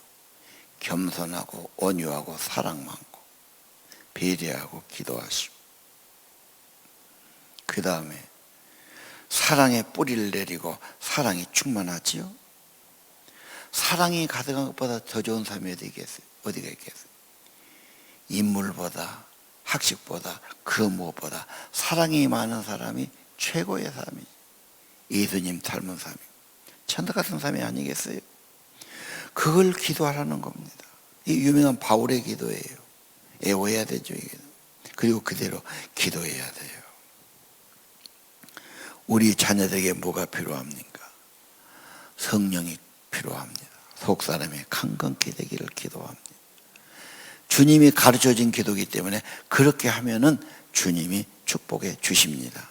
겸손하고 온유하고 사랑 많고 배려하고 기도하시고, 그 다음에 사랑의 뿌리를 내리고 사랑이 충만하지요. 사랑이 가득한 것보다 더 좋은 삶이 어디가 있겠어요? 인물보다 학식보다 그 무엇보다 사랑이 많은 사람이 최고의 삶이죠. 예수님 닮은 삶이 천사 같은 삶이 아니겠어요? 그걸 기도하라는 겁니다. 이 유명한 바울의 기도예요. 애워야 되죠. 이게. 그리고 그대로 기도해야 돼요. 우리 자녀들에게 뭐가 필요합니까? 성령이 필요합니다. 속사람이 강건케 되기를 기도합니다. 주님이 가르쳐진 기도이기 때문에 그렇게 하면은 주님이 축복해 주십니다.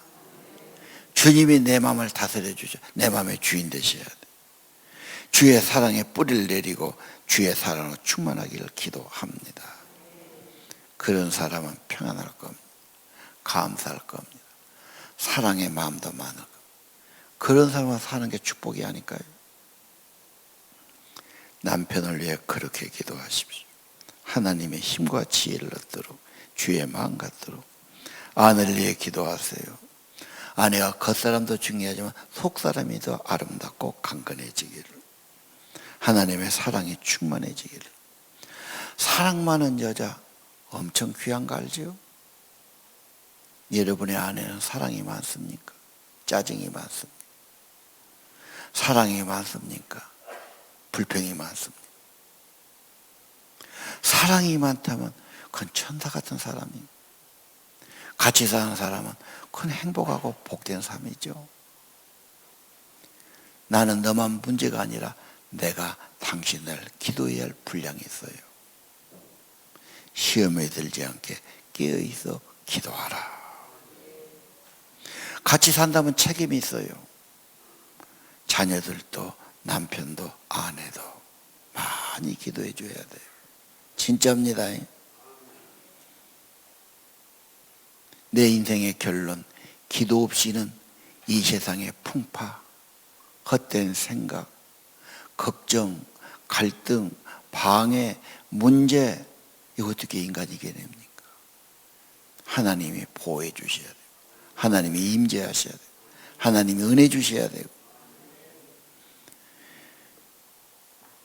주님이 내 마음을 다스려 주죠. 내 마음의 주인 되셔야 돼. 주의 사랑에 뿌리를 내리고 주의 사랑으로 충만하기를 기도합니다. 그런 사람은 평안할 겁니다. 감사할 겁니다. 사랑의 마음도 많을 겁니다. 그런 사람은 사는 게 축복이 아닐까요? 남편을 위해 그렇게 기도하십시오. 하나님의 힘과 지혜를 얻도록 주의 마음 갖도록. 아내를 위해 기도하세요. 아내가 겉사람도 중요하지만 속사람이 더 아름답고 강건해지기를, 하나님의 사랑이 충만해지기를. 사랑 많은 여자 엄청 귀한 거 알죠? 여러분의 아내는 사랑이 많습니까? 짜증이 많습니까? 사랑이 많습니까? 불평이 많습니까? 사랑이 많다면 그건 천사 같은 사람이에요. 같이 사는 사람은 그건 행복하고 복된 삶이죠. 나는 너만 문제가 아니라 내가 당신을 기도해야 할 분량이 있어요. 시험에 들지 않게 깨어있어 기도하라. 같이 산다면 책임이 있어요. 자녀들도 남편도 아내도 많이 기도해 줘야 돼요. 진짜입니다. 내 인생의 결론, 기도 없이는 이 세상의 풍파, 헛된 생각, 걱정, 갈등, 방해, 문제, 이거 어떻게 인간이 이겨냅니까? 하나님이 보호해 주셔야 돼요. 하나님이 임재하셔야 돼요. 하나님이 은혜 주셔야 돼요.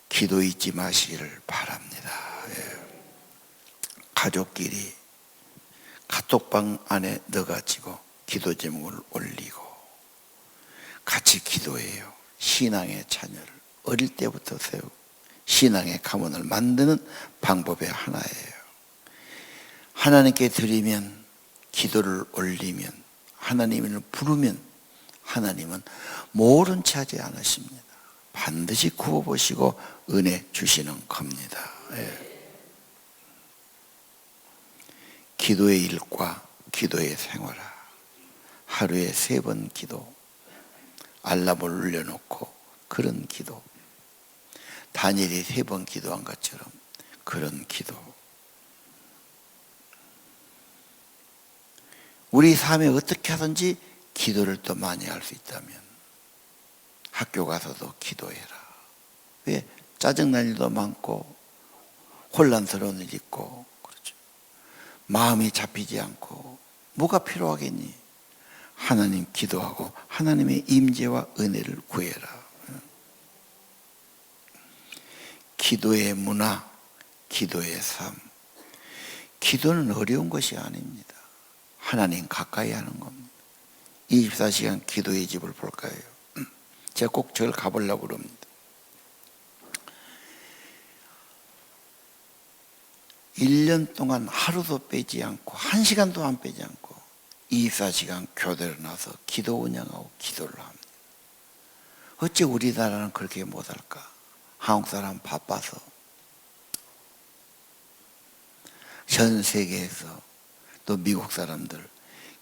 기도 잊지 마시기를 바랍니다. 가족끼리 카톡방 안에 넣어가지고 기도 제목을 올리고 같이 기도해요. 신앙의 자녀를 어릴 때부터 세우고 신앙의 가문을 만드는 방법의 하나예요. 하나님께 드리면, 기도를 올리면, 하나님을 부르면 하나님은 모른 채 하지 않으십니다. 반드시 구워보시고 은혜 주시는 겁니다. 기도의 일과 기도의 생활화. 하루에 3번 기도. 알람을 울려놓고 그런 기도. 다니엘이 3번 기도한 것처럼 그런 기도. 우리 삶에 어떻게 하든지 기도를 또 많이 할 수 있다면 학교 가서도 기도해라. 왜? 짜증날 일도 많고 혼란스러운 일 있고 그렇죠. 마음이 잡히지 않고 뭐가 필요하겠니? 하나님 기도하고 하나님의 임재와 은혜를 구해라. 기도의 문화, 기도의 삶. 기도는 어려운 것이 아닙니다. 하나님 가까이 하는 겁니다. 24시간 기도의 집을 볼까요? 제가 꼭 저를 가보려고 그럽니다. 1년 동안 하루도 빼지 않고 1시간도 안 빼지 않고 24시간 교대를 나서 기도 운영하고 기도를 합니다. 어째 우리나라는 그렇게 못할까? 한국 사람 바빠서 전 세계에서 또 미국 사람들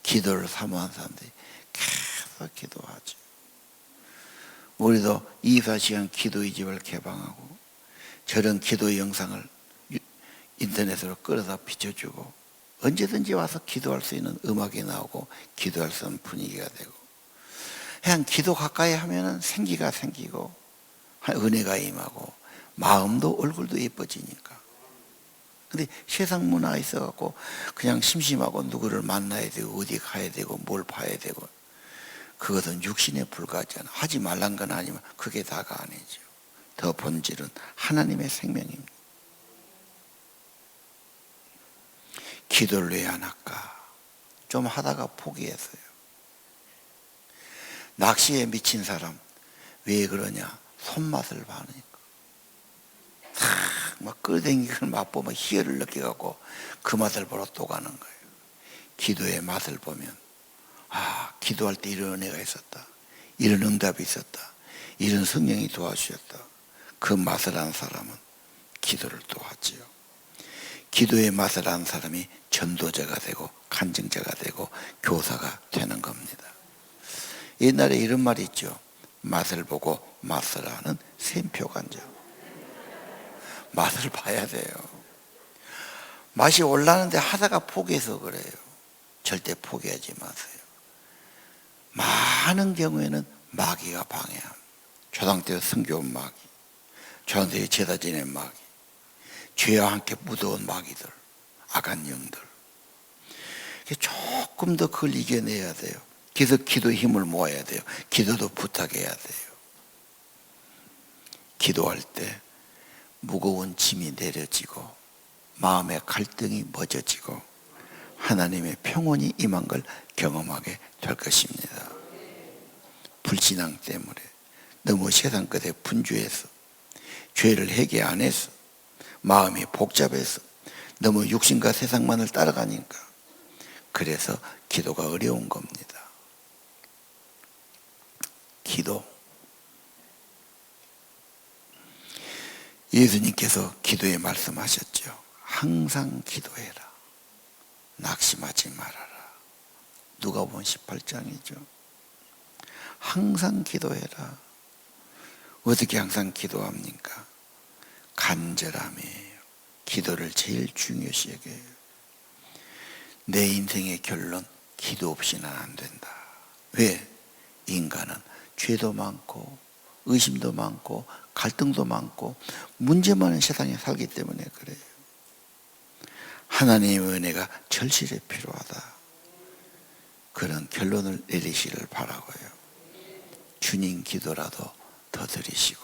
기도를 사모하는 사람들이 계속 기도하죠. 우리도 24시간 기도의 집을 개방하고 저런 기도 영상을 인터넷으로 끌어다 비춰주고 언제든지 와서 기도할 수 있는 음악이 나오고 기도할 수 있는 분위기가 되고 그냥 기도 가까이 하면은 생기가 생기고 은혜가 임하고 마음도 얼굴도 예뻐지니까. 근데 세상 문화에 있어갖고 그냥 심심하고 누구를 만나야 되고 어디 가야 되고 뭘 봐야 되고 그것은 육신에 불과하잖아. 하지 말란 건 아니면 그게 다가 아니죠. 더 본질은 하나님의 생명입니다. 기도를 왜 안 할까? 좀 하다가 포기했어요. 낚시에 미친 사람 왜 그러냐? 손맛을 봐니까. 막 끌어당기고 맛보면 희열을 느껴갖고 그 맛을 보러 또 가는 거예요. 기도의 맛을 보면 아, 기도할 때 이런 은혜가 있었다. 이런 응답이 있었다. 이런 성령이 도와주셨다. 그 맛을 아는 사람은 기도를 또 하지요. 기도의 맛을 아는 사람이 전도자가 되고 간증자가 되고 교사가 되는 겁니다. 옛날에 이런 말이 있죠. 맛을 보고 맛을 아는 샘표간자. 맛을 봐야 돼요. 맛이 올라는데 하다가 포기해서 그래요. 절대 포기하지 마세요. 많은 경우에는 마귀가 방해합니다. 초당 때 성교원 마귀, 초당 때 제사 지낸 마귀, 죄와 함께 묻어온 마귀들, 악한 영들. 조금 더 그걸 이겨내야 돼요. 그래서 기도의 힘을 모아야 돼요. 기도도 부탁해야 돼요. 기도할 때 무거운 짐이 내려지고 마음의 갈등이 멎어지고 하나님의 평온이 임한 걸 경험하게 될 것입니다. 불신앙 때문에 너무 세상 끝에 분주해서 죄를 회개 안 해서 마음이 복잡해서 너무 육신과 세상만을 따라가니까 그래서 기도가 어려운 겁니다. 기도. 예수님께서 기도에 말씀하셨죠. 항상 기도해라. 낙심하지 말아라. 누가복음 18장이죠. 항상 기도해라. 어떻게 항상 기도합니까? 간절함이에요. 기도를 제일 중요시 여겨요. 내 인생의 결론, 기도 없이는 안 된다. 왜? 인간은 죄도 많고 의심도 많고 갈등도 많고 문제 많은 세상에 살기 때문에 그래요. 하나님의 은혜가 절실히 필요하다. 그런 결론을 내리시기를 바라고요. 주님 기도라도 더 드리시고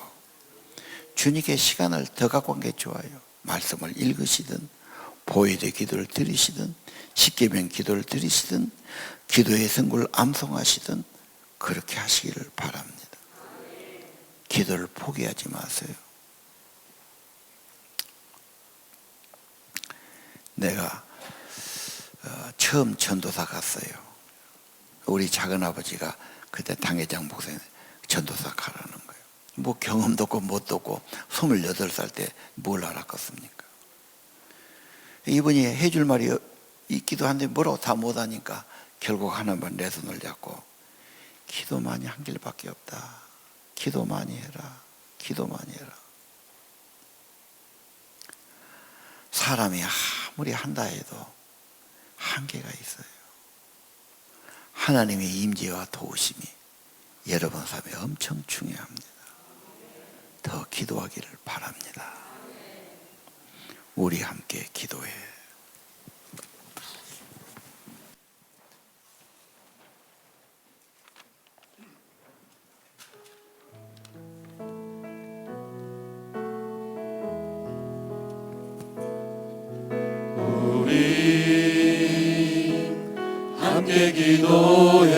주님께 시간을 더 갖고 간 게 좋아요. 말씀을 읽으시든 보혈의 기도를 드리시든 십계명 기도를 드리시든 기도의 성구를 암송하시든 그렇게 하시기를 바랍니다. 기도를 포기하지 마세요. 내가 처음 전도사 갔어요. 우리 작은아버지가 그때 당회장 목사님 전도사 가라는 거예요. 뭐 경험도 없고 뭣도 없고 28살 때 뭘 알았겠습니까? 이분이 해줄 말이 있기도 한데 뭐라고 다 못하니까 결국 하나만 내 손을 잡고 기도 많이 한 길밖에 없다. 기도 많이 해라. 기도 많이 해라. 사람이 아무리 한다 해도 한계가 있어요. 하나님의 임재와 도우심이 여러분 삶에 엄청 중요합니다. 더 기도하기를 바랍니다. 우리 함께 기도해. 우리 함께 기도해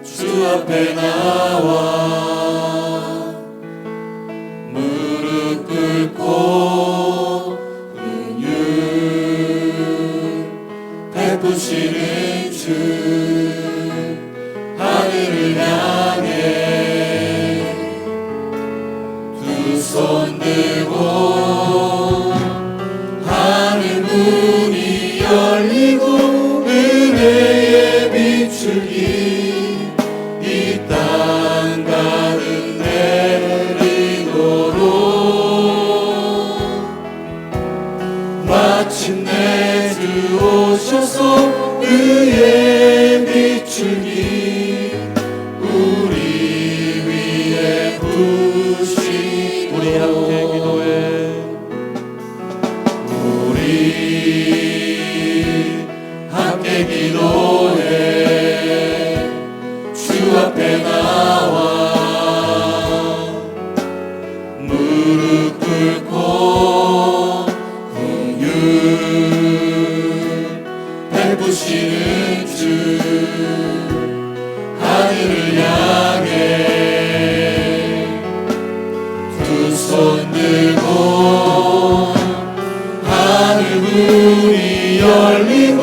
주 앞에 나와 무릎 꿇고 긍휼 베푸시는 주 하늘을 향해 두 손 들고 하늘 문이 열리고 은혜의 비추기 이 땅 가득 내리도록 마침내 주 오셔서 의의 비추기 우리 위에 부시 우리 함께 기도해. 우리 함께 기도해 주 앞에 나와 무릎 꿇고 긍휼 베푸시는 주 하늘을 향해 두 손 들고 하늘 문이 열리고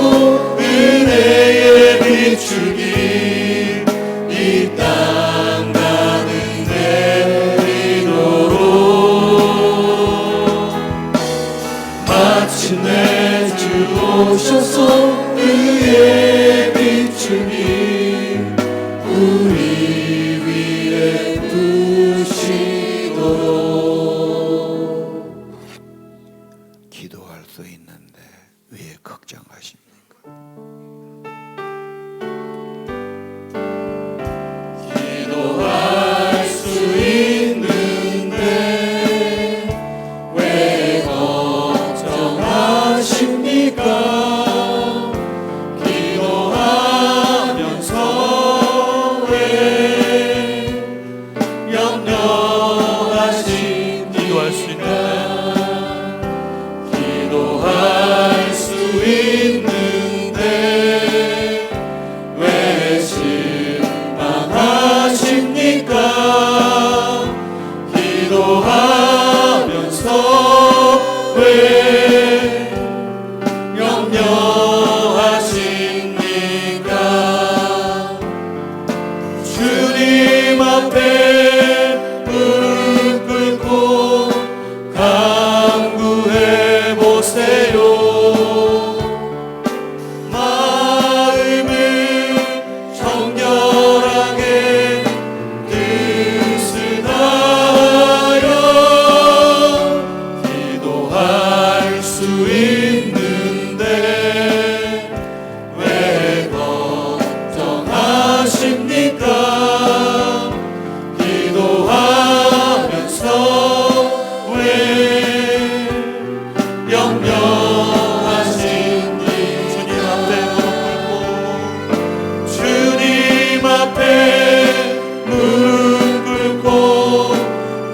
은혜의 비추기 이 땅 가득 내리도록 마침내 주 오셔서 의의 비추기 우리 위에 부시도록 기도할 수 있는데 왜 걱정하십니까? 기도할 수 있는데 왜 걱정하십니까? 기도하면서 왜 염려하십니까? 기도할 수 있는데 기도할 수 있는데 왜 실망하십니까? 기도하면서 왜 염려하십니까? 주님 앞에 무릎 꿇고 간구해 보세요. 마음을 정결하게 뜻을 다하여 기도할 수 있는데 왜 걱정하십니까? 기도하면서 왜 염려하시니 주님 앞에 무릎 꿇고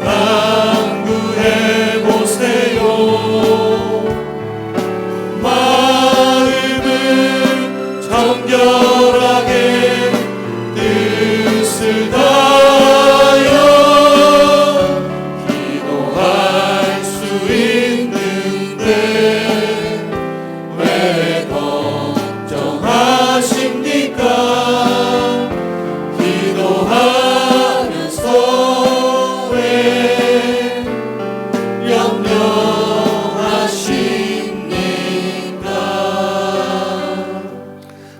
간구해 보세요. 마음을 정결하게 뜻을 다하여 기도할 수 있는데 왜 걱정하십니까? 기도하면서 왜 염려하십니까?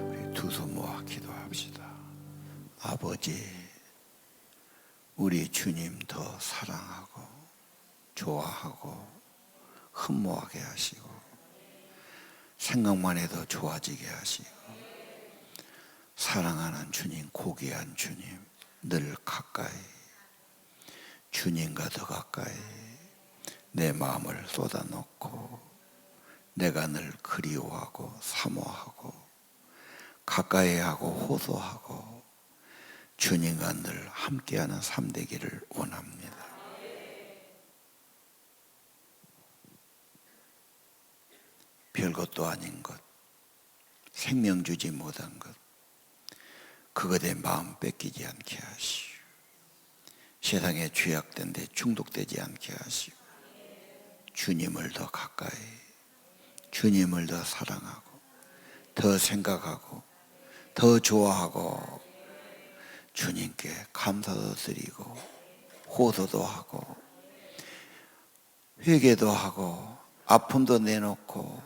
우리 두 손 모아 기도합시다. 아버지, 우리 주님 더 사랑하고 좋아하고 흠모하게 하시고 생각만 해도 좋아지게 하시고 사랑하는 주님, 고귀한 주님, 늘 가까이, 주님과 더 가까이 내 마음을 쏟아놓고 내가 늘 그리워하고 사모하고 가까이하고 호소하고 주님과 늘 함께하는 삶 되기를 원합니다. 별것도 아닌 것, 생명 주지 못한 것, 그것에 마음 뺏기지 않게 하시오. 세상에 죄악된 데 중독되지 않게 하시오. 주님을 더 가까이, 주님을 더 사랑하고 더 생각하고 더 좋아하고 주님께 감사도 드리고 호소도 하고 회개도 하고 아픔도 내놓고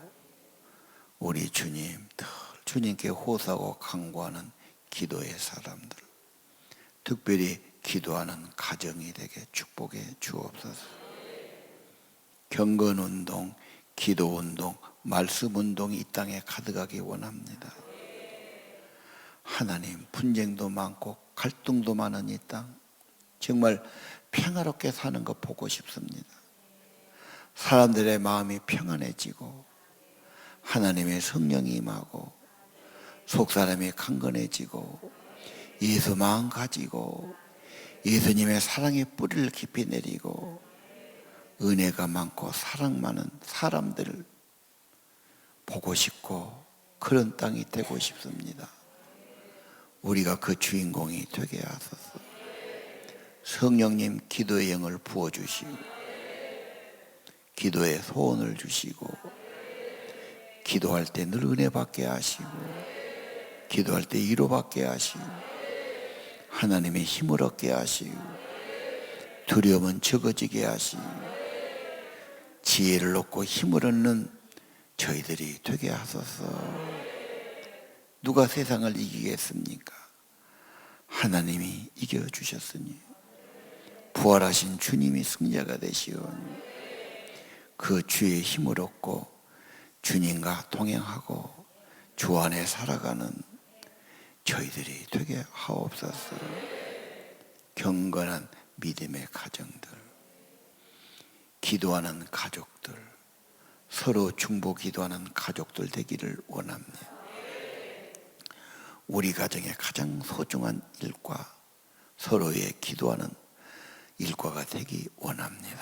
우리 주님 늘 주님께 호소하고 간구하는 기도의 사람들, 특별히 기도하는 가정이 되게 축복해 주옵소서. 경건운동, 기도운동, 말씀운동이 이 땅에 가득하기 원합니다. 하나님, 분쟁도 많고 갈등도 많은 이 땅, 정말 평화롭게 사는 거 보고 싶습니다. 사람들의 마음이 평안해지고 하나님의 성령이 임하고 속사람이 강건해지고 예수 마음 가지고 예수님의 사랑의 뿌리를 깊이 내리고 은혜가 많고 사랑 많은 사람들을 보고 싶고 그런 땅이 되고 싶습니다. 우리가 그 주인공이 되게 하소서. 성령님 기도의 영을 부어주시고 기도의 소원을 주시고 기도할 때 늘 은혜 받게 하시고 기도할 때 위로받게 하시고 하나님의 힘을 얻게 하시고 두려움은 적어지게 하시고 지혜를 얻고 힘을 얻는 저희들이 되게 하소서. 누가 세상을 이기겠습니까? 하나님이 이겨주셨으니 부활하신 주님이 승자가 되시오니 그 주의 힘을 얻고 주님과 동행하고 주 안에 살아가는 저희들이 되게 하옵소서. 경건한 믿음의 가정들, 기도하는 가족들, 서로 중보 기도하는 가족들 되기를 원합니다. 우리 가정의 가장 소중한 일과 서로의 기도하는 일과가 되기 원합니다.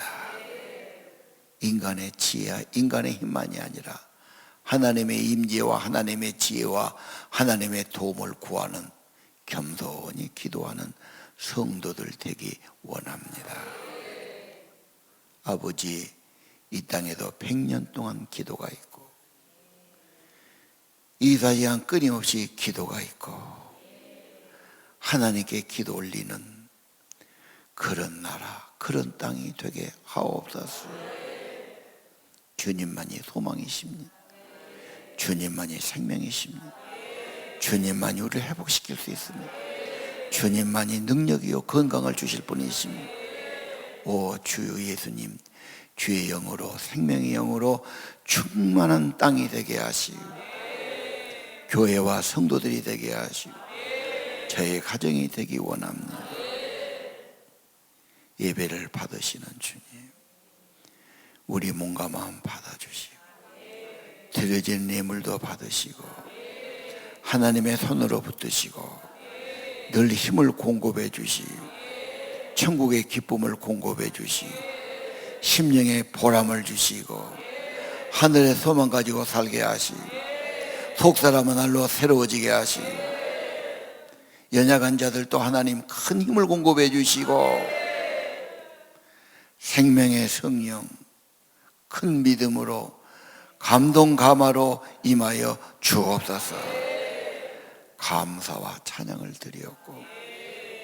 인간의 지혜와 인간의 힘만이 아니라 하나님의 임재와 하나님의 지혜와 하나님의 도움을 구하는 겸손히 기도하는 성도들 되기 원합니다. 아버지, 이 땅에도 100년 동안 기도가 있고 24시간 끊임없이 기도가 있고 하나님께 기도 올리는 그런 나라, 그런 땅이 되게 하옵소서. 주님만이 소망이십니다. 주님만이 생명이십니다. 주님만이 우리를 회복시킬 수 있습니다. 주님만이 능력이요 건강을 주실 분이십니다. 오 주 예수님, 주의 영으로 생명의 영으로 충만한 땅이 되게 하시고 교회와 성도들이 되게 하시고 저의 가정이 되기 원합니다. 예배를 받으시는 주님, 우리 몸과 마음 받아주시고 드려진 예물도 받으시고 하나님의 손으로 붙드시고 늘 힘을 공급해 주시고 천국의 기쁨을 공급해 주시고 심령의 보람을 주시고 하늘의 소망 가지고 살게 하시고 속사람은 날로 새로워지게 하시고 연약한 자들도 하나님 큰 힘을 공급해 주시고 생명의 성령 큰 믿음으로 감동 감화로 임하여 주옵소서. 감사와 찬양을 드렸고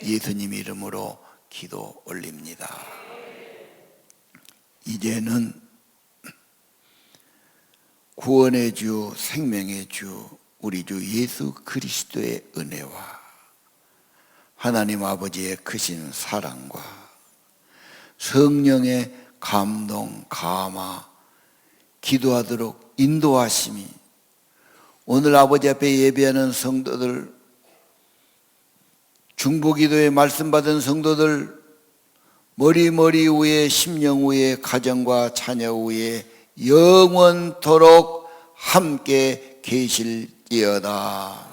예수님 이름으로 기도 올립니다. 이제는 구원의 주 생명의 주 우리 주 예수 그리스도의 은혜와 하나님 아버지의 크신 사랑과 성령의 감동 감화 기도하도록 인도하심이 오늘 아버지 앞에 예배하는 성도들 중보기도에 말씀 받은 성도들 머리 위에 심령 위에 가정과 자녀 위에 영원토록 함께 계실지어다.